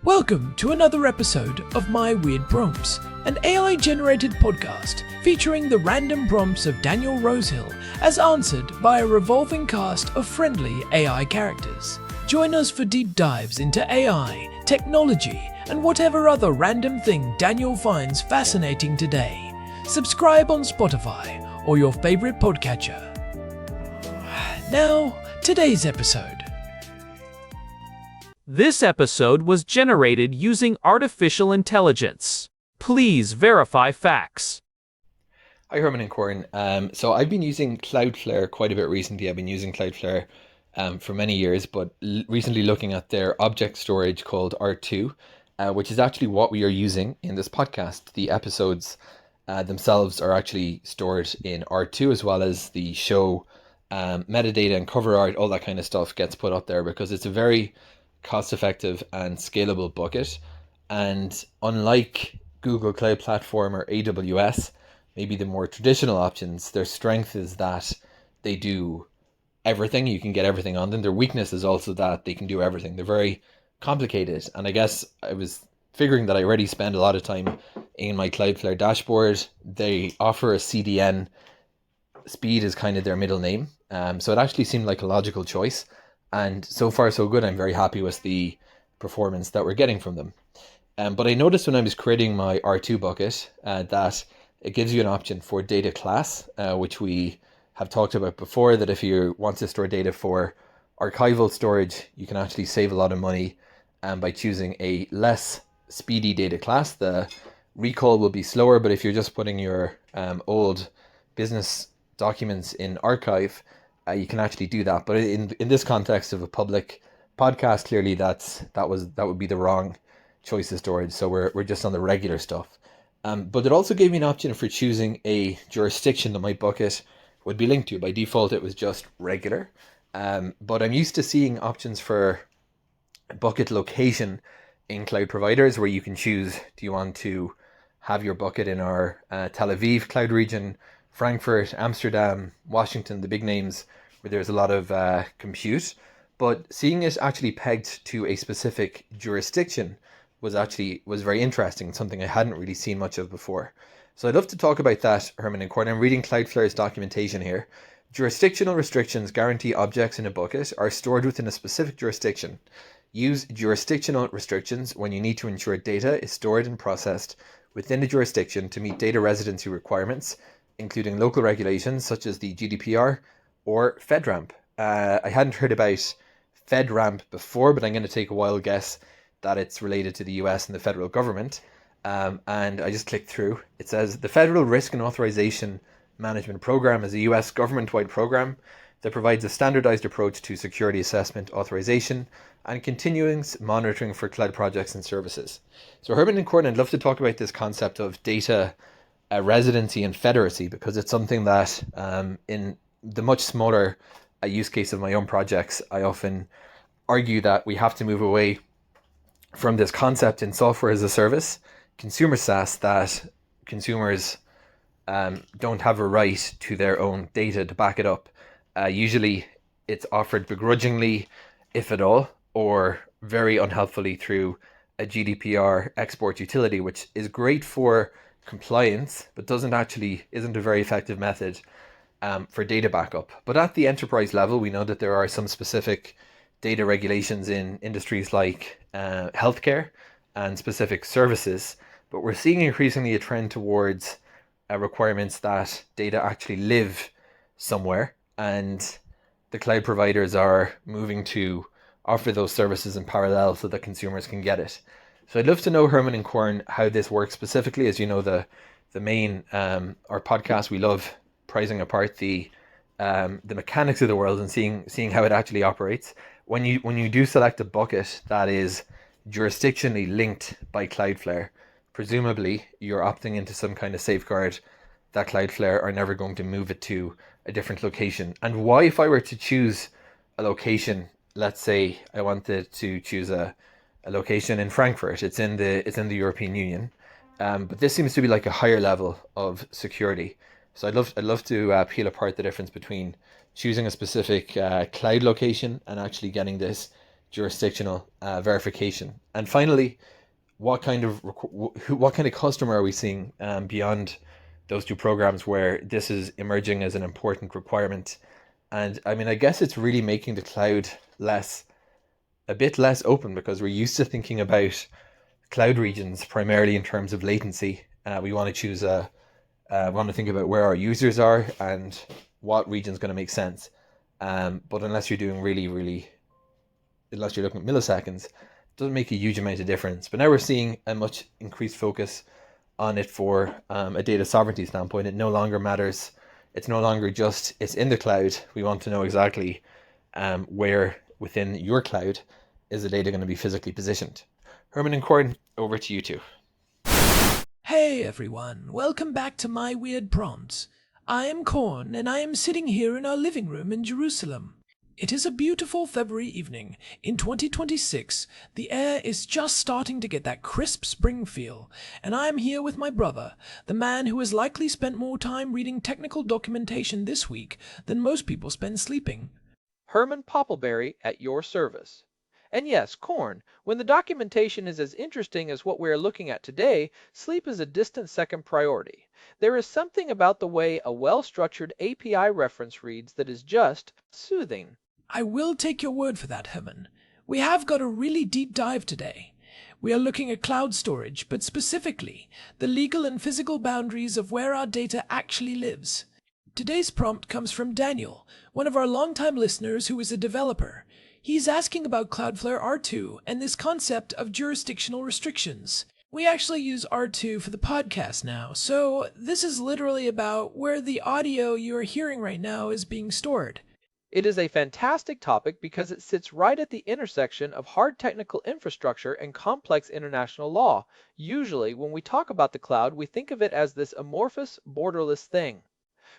Welcome to another episode of My Weird Prompts, an AI-generated podcast featuring the random prompts of Daniel Rosehill as answered by a revolving cast of friendly AI characters. Join us for deep dives into AI, technology, and whatever other random thing Daniel finds fascinating today. Subscribe on Spotify or your favorite podcatcher. Now, today's episode. This episode was generated using artificial intelligence. Please verify facts. Hi Herman and Corin. So I've been using Cloudflare quite a bit recently. I've been using Cloudflare for many years, but recently looking at their object storage called R2, which is actually what we are using in this podcast. The episodes themselves are actually stored in R2, as well as the show metadata and cover art, all that kind of stuff gets put up there because it's a very cost-effective and scalable bucket. And unlike Google Cloud Platform or AWS, maybe the more traditional options, their strength is that they do everything. You can get everything on them. Their weakness is also that they can do everything. They're very complicated. And I guess I was figuring that I already spend a lot of time in my Cloudflare dashboard. They offer a CDN. Speed is kind of their middle name. So it actually seemed like a logical choice. And so far, so good. I'm very happy with the performance that we're getting from them. But I noticed when I was creating my R2 bucket that it gives you an option for data class, which we have talked about before, that if you want to store data for archival storage, you can actually save a lot of money by choosing a less speedy data class. The recall will be slower, but if you're just putting your old business documents in archive, you can actually do that. But in this context of a public podcast, clearly that would be the wrong choice of storage. So we're just on the regular stuff. But it also gave me an option for choosing a jurisdiction that my bucket would be linked to. By default, it was just regular. But I'm used to seeing options for bucket location in cloud providers where you can choose, do you want to have your bucket in our Tel Aviv cloud region, Frankfurt, Amsterdam, Washington, the big names where there's a lot of compute. But seeing it actually pegged to a specific jurisdiction was very interesting, something I hadn't really seen much of before. So I'd love to talk about that, Herman and Corin. I'm reading Cloudflare's documentation here. Jurisdictional restrictions guarantee objects in a bucket are stored within a specific jurisdiction. Use jurisdictional restrictions when you need to ensure data is stored and processed within a jurisdiction to meet data residency requirements, including local regulations such as the GDPR or FedRAMP. I hadn't heard about FedRAMP before, but I'm going to take a wild guess that it's related to the US and the federal government. And I just clicked through. It says the Federal Risk and Authorization Management Program is a US government-wide program that provides a standardized approach to security assessment, authorization, and continuous monitoring for cloud projects and services. So Herman and Corin, I'd love to talk about this concept of data residency and federacy, because it's something that in the much smaller use case of my own projects, I often argue that we have to move away from this concept in software as a service, consumer SaaS, that consumers don't have a right to their own data to back it up. Usually it's offered begrudgingly, if at all, or very unhelpfully through a GDPR export utility, which is great for compliance, but isn't a very effective method for data backup. But at the enterprise level, we know that there are some specific data regulations in industries like healthcare and specific services, but we're seeing increasingly a trend towards requirements that data actually live somewhere, and the cloud providers are moving to offer those services in parallel so that consumers can get it. So I'd love to know, Herman and Corin, how this works specifically. As you know, the main our podcast, we love pricing apart the mechanics of the world and seeing how it actually operates. When you do select a bucket that is jurisdictionally linked by Cloudflare, presumably you're opting into some kind of safeguard that Cloudflare are never going to move it to a different location. And why, if I were to choose a location, let's say I wanted to choose a location in Frankfurt, it's in the European Union, but this seems to be like a higher level of security. So I'd love to peel apart the difference between choosing a specific cloud location and actually getting this jurisdictional verification? And finally, what kind of customer are we seeing beyond those two programs where this is emerging as an important requirement? And I mean, I guess it's really making the cloud a bit less open, because we're used to thinking about cloud regions primarily in terms of latency. We want to we want to think about where our users are and what region is going to make sense. But unless you're doing unless you're looking at milliseconds, it doesn't make a huge amount of difference. But now we're seeing a much increased focus on it for a data sovereignty standpoint. It no longer matters. It's no longer just it's in the cloud. We want to know exactly where within your cloud is the data going to be physically positioned. Herman and Corin, over to you two. Hey everyone, welcome back to My Weird Prompts. I am Korn, and I am sitting here in our living room in Jerusalem. It is a beautiful February evening. In 2026, the air is just starting to get that crisp spring feel, and I am here with my brother, the man who has likely spent more time reading technical documentation this week than most people spend sleeping. Herman Poppleberry at your service. And yes, Korn, when the documentation is as interesting as what we are looking at today, sleep is a distant second priority. There is something about the way a well-structured API reference reads that is just soothing. I will take your word for that, Herman. We have got a really deep dive today. We are looking at cloud storage, but specifically, the legal and physical boundaries of where our data actually lives. Today's prompt comes from Daniel, one of our longtime listeners who is a developer. He's asking about Cloudflare R2 and this concept of jurisdictional restrictions. We actually use R2 for the podcast now, so this is literally about where the audio you are hearing right now is being stored. It is a fantastic topic because it sits right at the intersection of hard technical infrastructure and complex international law. Usually, when we talk about the cloud, we think of it as this amorphous, borderless thing.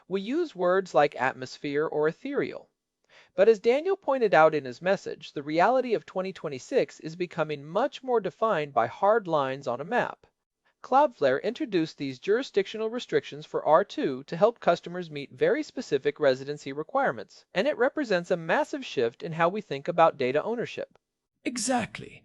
We use words like atmosphere or ethereal. But as Daniel pointed out in his message, the reality of 2026 is becoming much more defined by hard lines on a map. Cloudflare introduced these jurisdictional restrictions for R2 to help customers meet very specific residency requirements, and it represents a massive shift in how we think about data ownership. Exactly.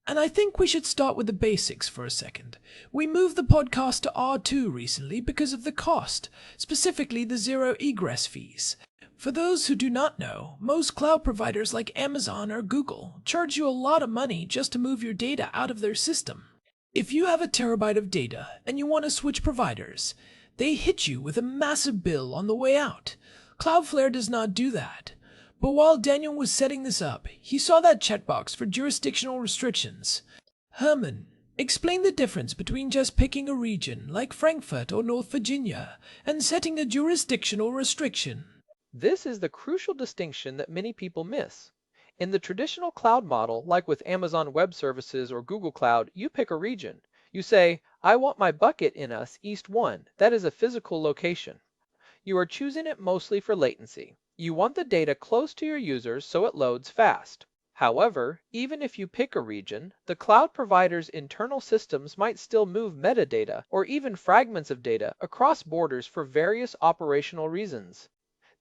And I think we should start with the basics for a second. We moved the podcast to R2 recently because of the cost, specifically the zero egress fees. For those who do not know, most cloud providers like Amazon or Google charge you a lot of money just to move your data out of their system. If you have a terabyte of data and you want to switch providers, they hit you with a massive bill on the way out. Cloudflare does not do that. But while Daniel was setting this up, he saw that checkbox for jurisdictional restrictions. Herman, explain the difference between just picking a region like Frankfurt or North Virginia and setting a jurisdictional restriction. This is the crucial distinction that many people miss. In the traditional cloud model, like with Amazon Web Services or Google Cloud, you pick a region. You say, I want my bucket in us East 1. That is a physical location. You are choosing it mostly for latency. You want the data close to your users so it loads fast. However, even if you pick a region, the cloud provider's internal systems might still move metadata or even fragments of data across borders for various operational reasons.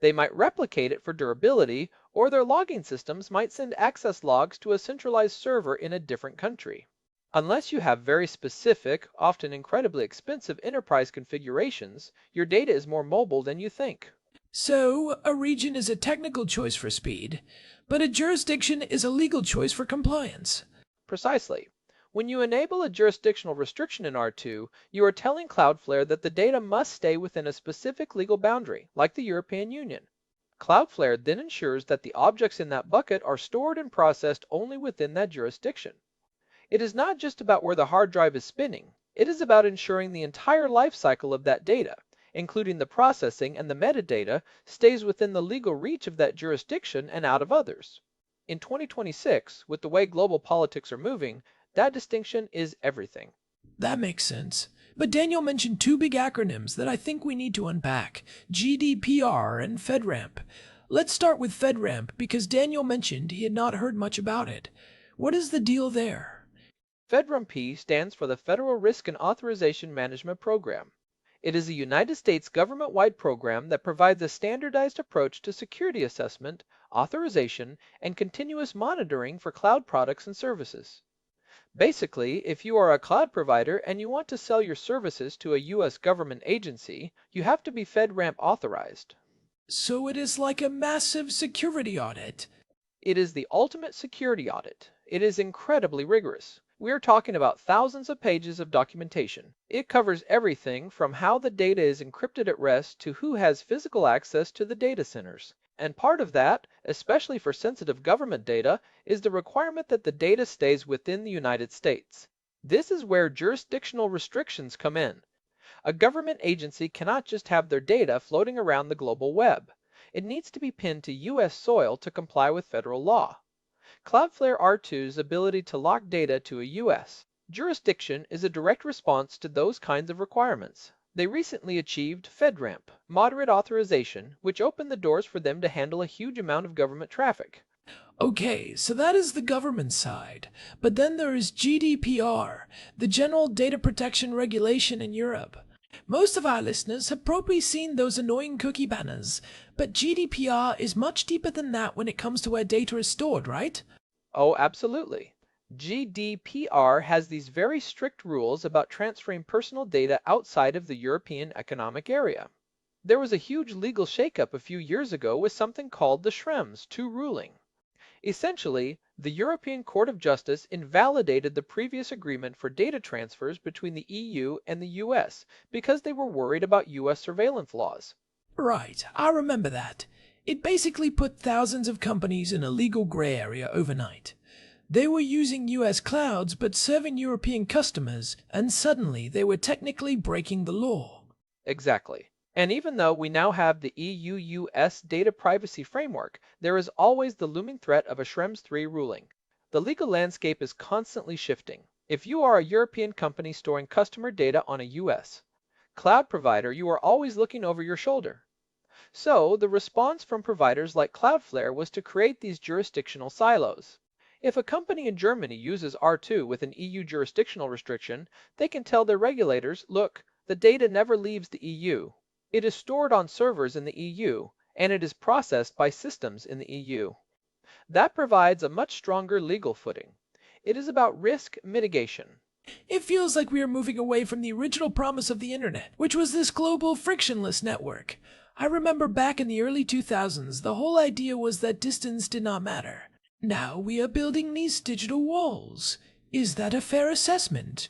They might replicate it for durability, or their logging systems might send access logs to a centralized server in a different country. Unless you have very specific, often incredibly expensive enterprise configurations, your data is more mobile than you think. So, a region is a technical choice for speed, but a jurisdiction is a legal choice for compliance. Precisely. When you enable a jurisdictional restriction in R2, you are telling Cloudflare that the data must stay within a specific legal boundary, like the European Union. Cloudflare then ensures that the objects in that bucket are stored and processed only within that jurisdiction. It is not just about where the hard drive is spinning. It is about ensuring the entire life cycle of that data, including the processing and the metadata, stays within the legal reach of that jurisdiction and out of others. In 2026, with the way global politics are moving, that distinction is everything. That makes sense. But Daniel mentioned two big acronyms that I think we need to unpack, GDPR and FedRAMP. Let's start with FedRAMP because Daniel mentioned he had not heard much about it. What is the deal there? FedRAMP stands for the Federal Risk and Authorization Management Program. It is a United States government-wide program that provides a standardized approach to security assessment, authorization, and continuous monitoring for cloud products and services. Basically, if you are a cloud provider and you want to sell your services to a US government agency, you have to be FedRAMP authorized. So it is like a massive security audit. It is the ultimate security audit. It is incredibly rigorous. We are talking about thousands of pages of documentation. It covers everything from how the data is encrypted at rest to who has physical access to the data centers. And part of that, especially for sensitive government data, is the requirement that the data stays within the United States. This is where jurisdictional restrictions come in. A government agency cannot just have their data floating around the global web. It needs to be pinned to US soil to comply with federal law. Cloudflare R2's ability to lock data to a US jurisdiction is a direct response to those kinds of requirements. They recently achieved FedRAMP, moderate authorization, which opened the doors for them to handle a huge amount of government traffic. Okay, so that is the government side. But then there is GDPR, the General Data Protection Regulation in Europe. Most of our listeners have probably seen those annoying cookie banners, but GDPR is much deeper than that when it comes to where data is stored, right? Oh, absolutely. GDPR has these very strict rules about transferring personal data outside of the European Economic Area. There was a huge legal shakeup a few years ago with something called the Schrems II ruling. Essentially, the European Court of Justice invalidated the previous agreement for data transfers between the EU and the US because they were worried about US surveillance laws. Right, I remember that. It basically put thousands of companies in a legal gray area overnight. They were using US clouds but serving European customers, and suddenly they were technically breaking the law. Exactly. And even though we now have the EU-US data privacy framework, there is always the looming threat of a Schrems III ruling. The legal landscape is constantly shifting. If you are a European company storing customer data on a US cloud provider, you are always looking over your shoulder. So the response from providers like Cloudflare was to create these jurisdictional silos. If a company in Germany uses R2 with an EU jurisdictional restriction, they can tell their regulators, look, the data never leaves the EU. It is stored on servers in the EU, and it is processed by systems in the EU. That provides a much stronger legal footing. It is about risk mitigation. It feels like we are moving away from the original promise of the internet, which was this global frictionless network. I remember back in the early 2000s, the whole idea was that distance did not matter. Now we are building these digital walls. Is that a fair assessment?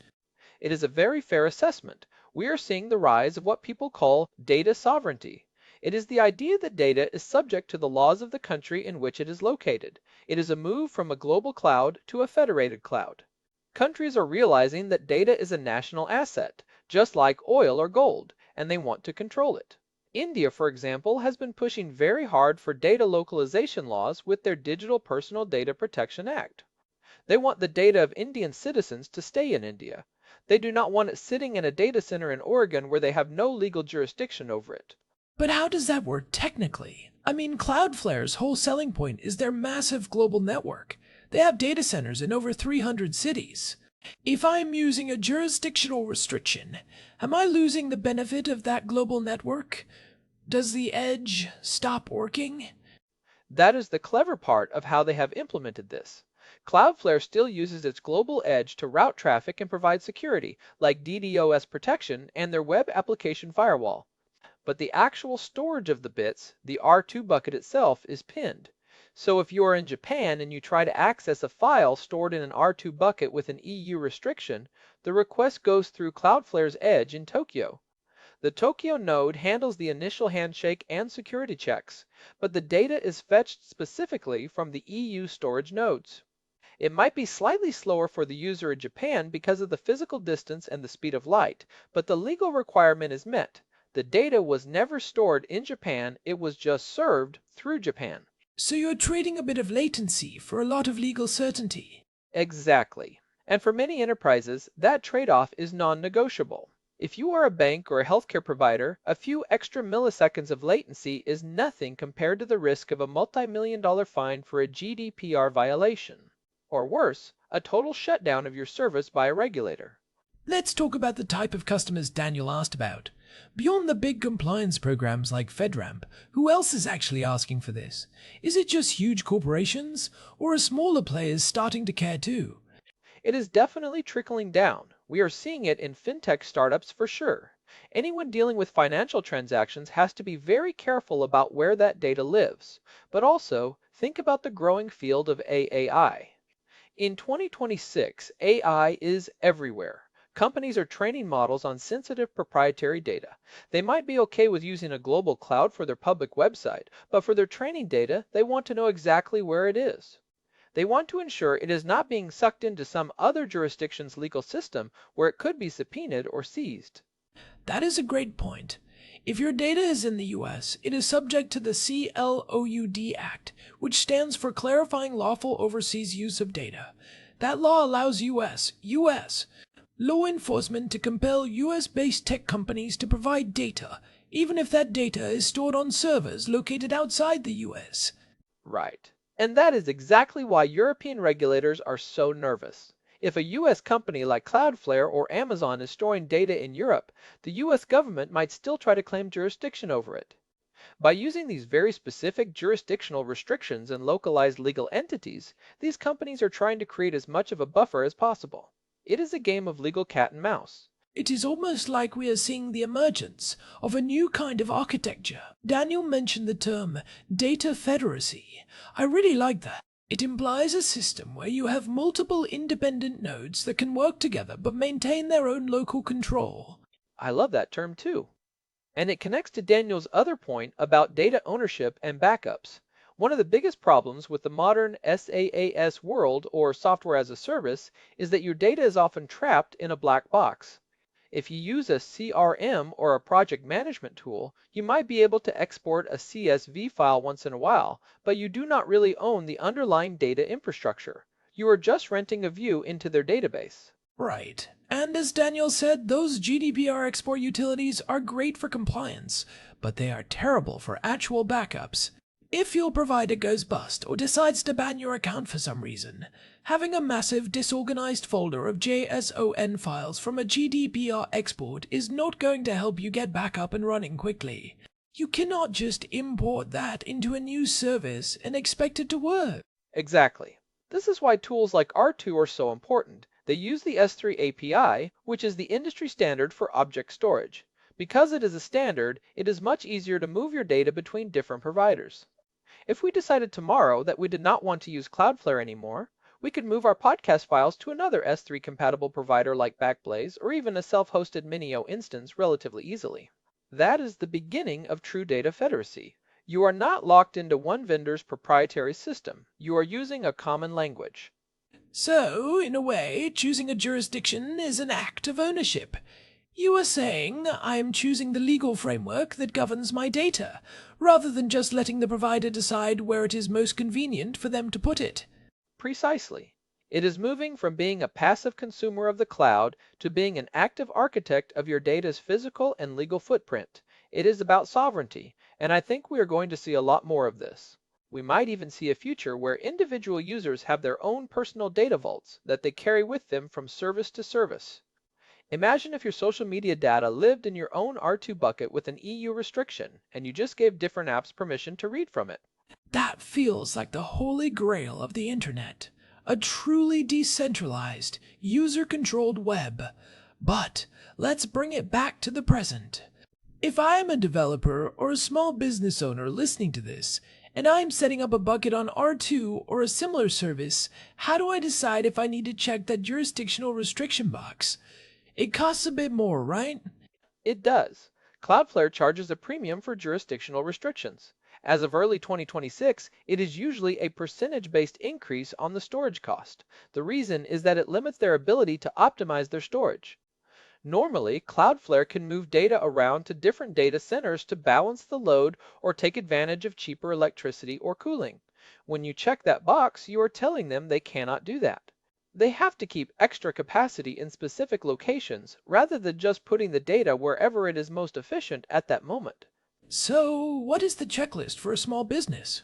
It is a very fair assessment. We are seeing the rise of what people call data sovereignty. It is the idea that data is subject to the laws of the country in which it is located. It is a move from a global cloud to a federated cloud. Countries are realizing that data is a national asset, just like oil or gold, and they want to control it. India, for example, has been pushing very hard for data localization laws with their Digital Personal Data Protection Act. They want the data of Indian citizens to stay in India. They do not want it sitting in a data center in Oregon where they have no legal jurisdiction over it. But how does that work technically? I mean, Cloudflare's whole selling point is their massive global network. They have data centers in over 300 cities. If I'm using a jurisdictional restriction, am I losing the benefit of that global network? Does the edge stop working? That is the clever part of how they have implemented this. Cloudflare still uses its global edge to route traffic and provide security, like DDoS protection and their web application firewall. But the actual storage of the bits, the R2 bucket itself, is pinned. So if you are in Japan and you try to access a file stored in an R2 bucket with an EU restriction, the request goes through Cloudflare's edge in Tokyo. The Tokyo node handles the initial handshake and security checks, but the data is fetched specifically from the EU storage nodes. It might be slightly slower for the user in Japan because of the physical distance and the speed of light, but the legal requirement is met. The data was never stored in Japan, it was just served through Japan. So you're trading a bit of latency for a lot of legal certainty. Exactly. And for many enterprises, that trade-off is non-negotiable. If you are a bank or a healthcare provider, a few extra milliseconds of latency is nothing compared to the risk of a multi-million-dollar fine for a GDPR violation. Or worse, a total shutdown of your service by a regulator. Let's talk about the type of customers Daniel asked about. Beyond the big compliance programs like FedRAMP, who else is actually asking for this? Is it just huge corporations, or are smaller players starting to care too? It is definitely trickling down. We are seeing it in fintech startups for sure. Anyone dealing with financial transactions has to be very careful about where that data lives. But also, think about the growing field of AI. In 2026, AI is everywhere. Companies are training models on sensitive proprietary data. They might be okay with using a global cloud for their public website, but for their training data, they want to know exactly where it is. They want to ensure it is not being sucked into some other jurisdiction's legal system where it could be subpoenaed or seized. That is a great point. If your data is in the US, it is subject to the CLOUD Act, which stands for Clarifying Lawful Overseas Use of Data. That law allows US law enforcement to compel US-based tech companies to provide data, even if that data is stored on servers located outside the US. Right. And that is exactly why European regulators are so nervous. If a US company like Cloudflare or Amazon is storing data in Europe, the US government might still try to claim jurisdiction over it. By using these very specific jurisdictional restrictions and localized legal entities, these companies are trying to create as much of a buffer as possible. It is a game of legal cat and mouse. It is almost like we are seeing the emergence of a new kind of architecture. Daniel mentioned the term data federacy. I really like that. It implies a system where you have multiple independent nodes that can work together but maintain their own local control. I love that term too. And it connects to Daniel's other point about data ownership and backups. One of the biggest problems with the modern SaaS world, or software as a service, is that your data is often trapped in a black box. If you use a CRM or a project management tool, you might be able to export a CSV file once in a while, but you do not really own the underlying data infrastructure. You are just renting a view into their database. Right. And as Daniel said, those GDPR export utilities are great for compliance, but they are terrible for actual backups. If your provider goes bust or decides to ban your account for some reason, having a massive disorganized folder of JSON files from a GDPR export is not going to help you get back up and running quickly. You cannot just import that into a new service and expect it to work. Exactly. This is why tools like R2 are so important. They use the S3 API, which is the industry standard for object storage. Because it is a standard, it is much easier to move your data between different providers. If we decided tomorrow that we did not want to use Cloudflare anymore, we could move our podcast files to another S3 compatible provider like Backblaze or even a self-hosted Minio instance relatively easily. That is the beginning of true data federacy. You are not locked into one vendor's proprietary system. You are using a common language. So, in a way, choosing a jurisdiction is an act of ownership. You are saying I am choosing the legal framework that governs my data, rather than just letting the provider decide where it is most convenient for them to put it. Precisely. It is moving from being a passive consumer of the cloud to being an active architect of your data's physical and legal footprint. It is about sovereignty, and I think we are going to see a lot more of this. We might even see a future where individual users have their own personal data vaults that they carry with them from service to service. Imagine if your social media data lived in your own R2 bucket with an EU restriction, and you just gave different apps permission to read from it. That feels like the holy grail of the internet. A truly decentralized, user-controlled web. But let's bring it back to the present. If I am a developer or a small business owner listening to this, and I'm setting up a bucket on R2 or a similar service, how do I decide if I need to check that jurisdictional restriction box? It costs a bit more, right? It does. Cloudflare charges a premium for jurisdictional restrictions. As of early 2026, it is usually a percentage-based increase on the storage cost. The reason is that it limits their ability to optimize their storage. Normally, Cloudflare can move data around to different data centers to balance the load or take advantage of cheaper electricity or cooling. When you check that box, you are telling them they cannot do that. They have to keep extra capacity in specific locations rather than just putting the data wherever it is most efficient at that moment. So, what is the checklist for a small business?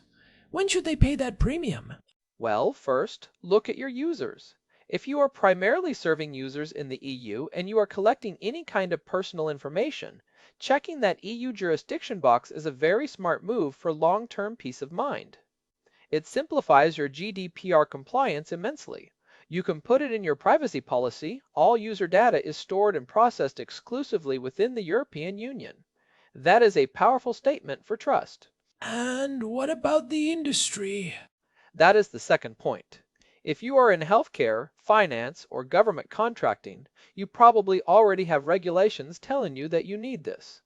When should they pay that premium? Well, first, look at your users. If you are primarily serving users in the EU and you are collecting any kind of personal information, checking that EU jurisdiction box is a very smart move for long-term peace of mind. It simplifies your GDPR compliance immensely. You can put it in your privacy policy. All user data is stored and processed exclusively within the European Union. That is a powerful statement for trust. And what about the industry? That is the second point. If you are in healthcare, finance, or government contracting, you probably already have regulations telling you that you need this.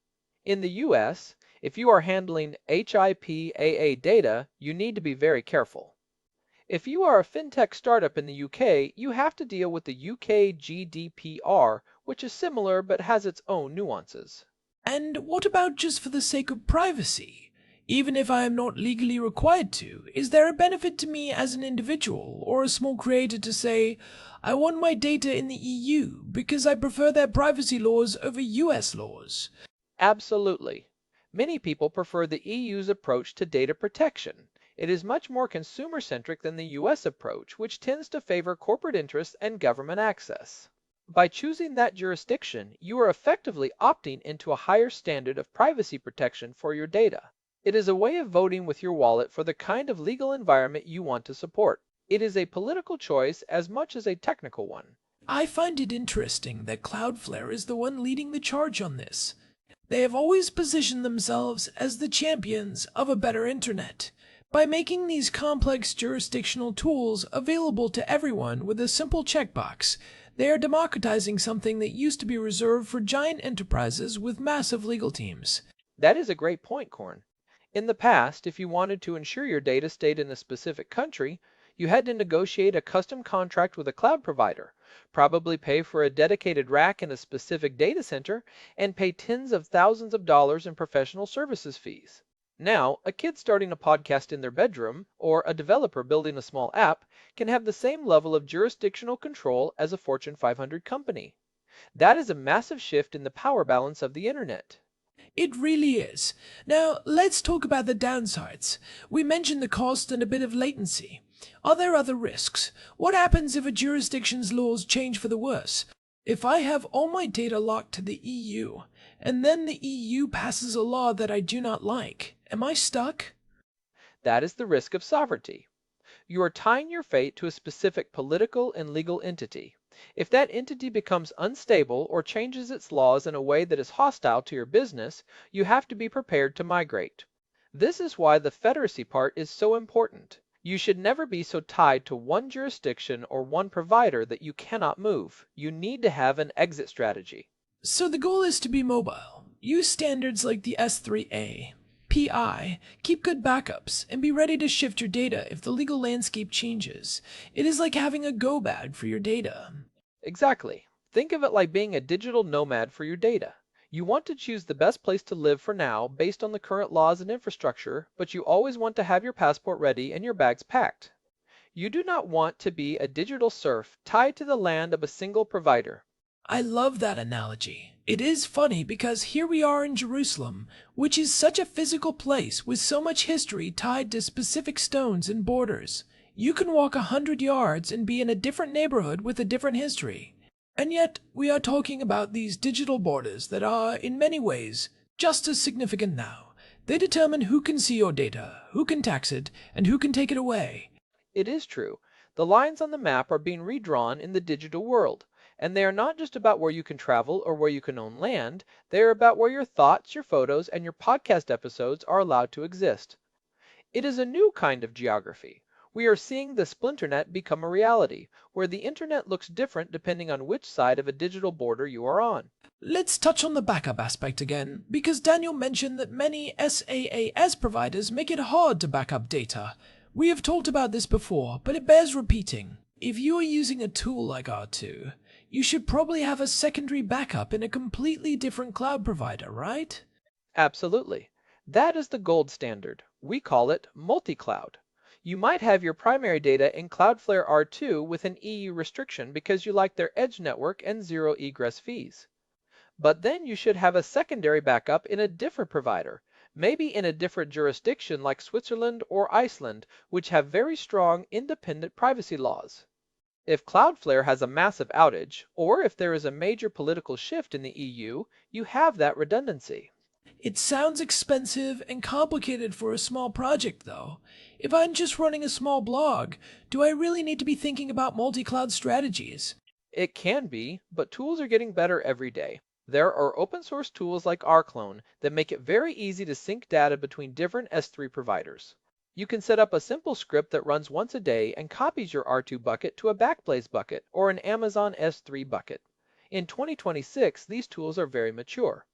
In the US, if you are handling HIPAA data, you need to be very careful. If you are a fintech startup in the UK, you have to deal with the UK GDPR, which is similar but has its own nuances. And what about just for the sake of privacy? Even if I am not legally required to, is there a benefit to me as an individual or a small creator to say, I want my data in the EU because I prefer their privacy laws over US laws? Absolutely. Many people prefer the EU's approach to data protection. It is much more consumer-centric than the US approach, which tends to favor corporate interests and government access. By choosing that jurisdiction, you are effectively opting into a higher standard of privacy protection for your data. It is a way of voting with your wallet for the kind of legal environment you want to support. It is a political choice as much as a technical one. I find it interesting that Cloudflare is the one leading the charge on this. They have always positioned themselves as the champions of a better internet. By making these complex jurisdictional tools available to everyone with a simple checkbox, they are democratizing something that used to be reserved for giant enterprises with massive legal teams. That is a great point, Corn. In the past, if you wanted to ensure your data stayed in a specific country, you had to negotiate a custom contract with a cloud provider, probably pay for a dedicated rack in a specific data center, and pay tens of thousands of dollars in professional services fees. Now, a kid starting a podcast in their bedroom, or a developer building a small app, can have the same level of jurisdictional control as a Fortune 500 company. That is a massive shift in the power balance of the internet. It really is. Now, let's talk about the downsides. We mentioned the cost and a bit of latency. Are there other risks? What happens if a jurisdiction's laws change for the worse? If I have all my data locked to the EU, and then the EU passes a law that I do not like, am I stuck? That is the risk of sovereignty. You are tying your fate to a specific political and legal entity. If that entity becomes unstable or changes its laws in a way that is hostile to your business, you have to be prepared to migrate. This is why the federacy part is so important. You should never be so tied to one jurisdiction or one provider that you cannot move. You need to have an exit strategy. So the goal is to be mobile. Use standards like the S3A. PI, keep good backups, and be ready to shift your data if the legal landscape changes. It is like having a go bag for your data. Exactly. Think of it like being a digital nomad for your data. You want to choose the best place to live for now based on the current laws and infrastructure, but you always want to have your passport ready and your bags packed. You do not want to be a digital serf tied to the land of a single provider. I love that analogy. It is funny because here we are in Jerusalem, which is such a physical place with so much history tied to specific stones and borders. You can walk 100 yards and be in a different neighborhood with a different history. And yet, we are talking about these digital borders that are, in many ways, just as significant now. They determine who can see your data, who can tax it, and who can take it away. It is true. The lines on the map are being redrawn in the digital world. And they are not just about where you can travel or where you can own land, they are about where your thoughts, your photos, and your podcast episodes are allowed to exist. It is a new kind of geography. We are seeing the splinternet become a reality, where the internet looks different depending on which side of a digital border you are on. Let's touch on the backup aspect again, because Daniel mentioned that many SaaS providers make it hard to back up data. We have talked about this before, but it bears repeating. If you are using a tool like R2, you should probably have a secondary backup in a completely different cloud provider, right? Absolutely. That is the gold standard. We call it multi-cloud. You might have your primary data in Cloudflare R2 with an EU restriction because you like their edge network and zero egress fees. But then you should have a secondary backup in a different provider, maybe in a different jurisdiction like Switzerland or Iceland, which have very strong independent privacy laws. If Cloudflare has a massive outage, or if there is a major political shift in the EU, you have that redundancy. It sounds expensive and complicated for a small project, though. If I'm just running a small blog, do I really need to be thinking about multi-cloud strategies? It can be, but tools are getting better every day. There are open source tools like rclone that make it very easy to sync data between different S3 providers. You can set up a simple script that runs once a day and copies your R2 bucket to a Backblaze bucket or an Amazon S3 bucket. In 2026, these tools are very mature.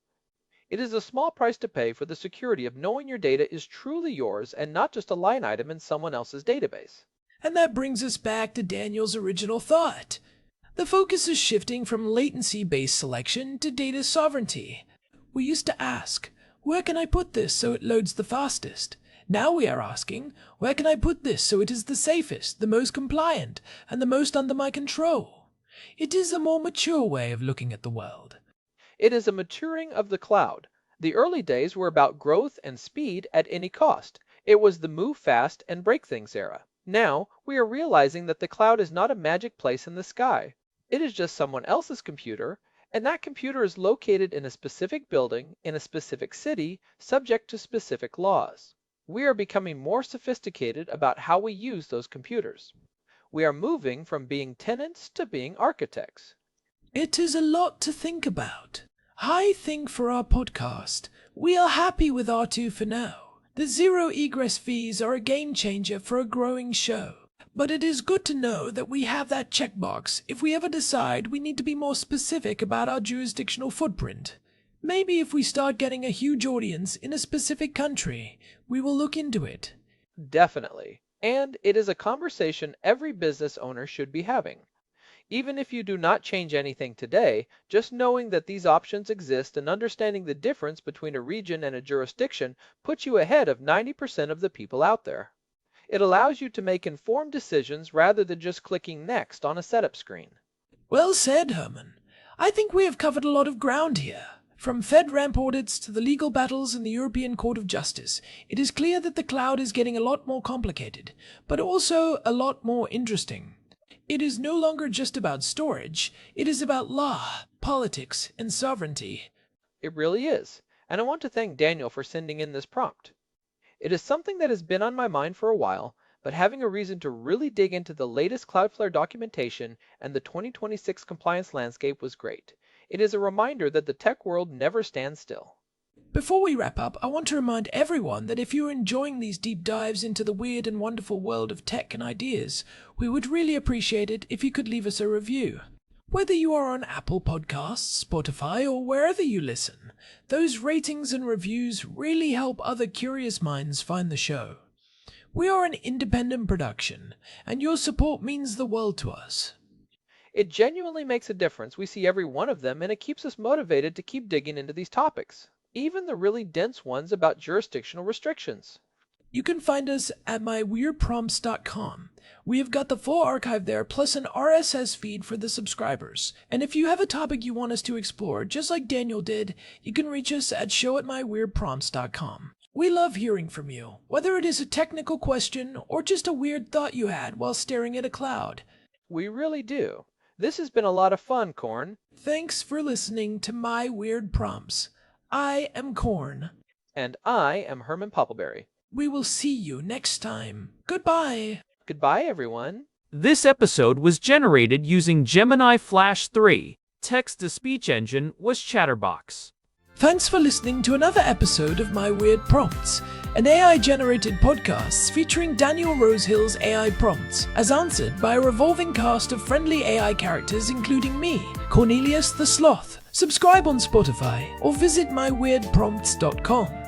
It is a small price to pay for the security of knowing your data is truly yours and not just a line item in someone else's database. And that brings us back to Daniel's original thought. The focus is shifting from latency-based selection to data sovereignty. We used to ask, where can I put this so it loads the fastest? Now we are asking, where can I put this so it is the safest, the most compliant, and the most under my control? It is a more mature way of looking at the world. It is a maturing of the cloud. The early days were about growth and speed at any cost. It was the move fast and break things era. Now, we are realizing that the cloud is not a magic place in the sky. It is just someone else's computer, and that computer is located in a specific building, in a specific city, subject to specific laws. We are becoming more sophisticated about how we use those computers. We are moving from being tenants to being architects. It is a lot to think about. I think for our podcast, we are happy with R2 for now. The zero egress fees are a game changer for a growing show. But it is good to know that we have that checkbox if we ever decide we need to be more specific about our jurisdictional footprint. Maybe if we start getting a huge audience in a specific country, we will look into it. Definitely. And it is a conversation every business owner should be having. Even if you do not change anything today, just knowing that these options exist and understanding the difference between a region and a jurisdiction puts you ahead of 90% of the people out there. It allows you to make informed decisions rather than just clicking next on a setup screen. Well said, Herman. I think we have covered a lot of ground here. From FedRAMP audits to the legal battles in the European Court of Justice, it is clear that the cloud is getting a lot more complicated, but also a lot more interesting. It is no longer just about storage, it is about law, politics, and sovereignty. It really is, and I want to thank Daniel for sending in this prompt. It is something that has been on my mind for a while, but having a reason to really dig into the latest Cloudflare documentation and the 2026 compliance landscape was great. It is a reminder that the tech world never stands still. Before we wrap up, I want to remind everyone that if you're enjoying these deep dives into the weird and wonderful world of tech and ideas, we would really appreciate it if you could leave us a review. Whether you are on Apple Podcasts, Spotify, or wherever you listen, those ratings and reviews really help other curious minds find the show. We are an independent production, and your support means the world to us. It genuinely makes a difference. We see every one of them, and it keeps us motivated to keep digging into these topics, even the really dense ones about jurisdictional restrictions. You can find us at myweirdprompts.com. We have got the full archive there, plus an RSS feed for the subscribers. And if you have a topic you want us to explore, just like Daniel did, you can reach us at show@myweirdprompts.com. We love hearing from you, whether it is a technical question or just a weird thought you had while staring at a cloud. We really do. This has been a lot of fun, Corn. Thanks for listening to My Weird Prompts. I am Corn. And I am Herman Poppleberry. We will see you next time. Goodbye. Goodbye, everyone. This episode was generated using Gemini Flash 3. Text-to-speech engine was Chatterbox. Thanks for listening to another episode of My Weird Prompts, an AI-generated podcast featuring Daniel Rosehill's AI prompts, as answered by a revolving cast of friendly AI characters including me, Cornelius the Sloth. Subscribe on Spotify or visit myweirdprompts.com.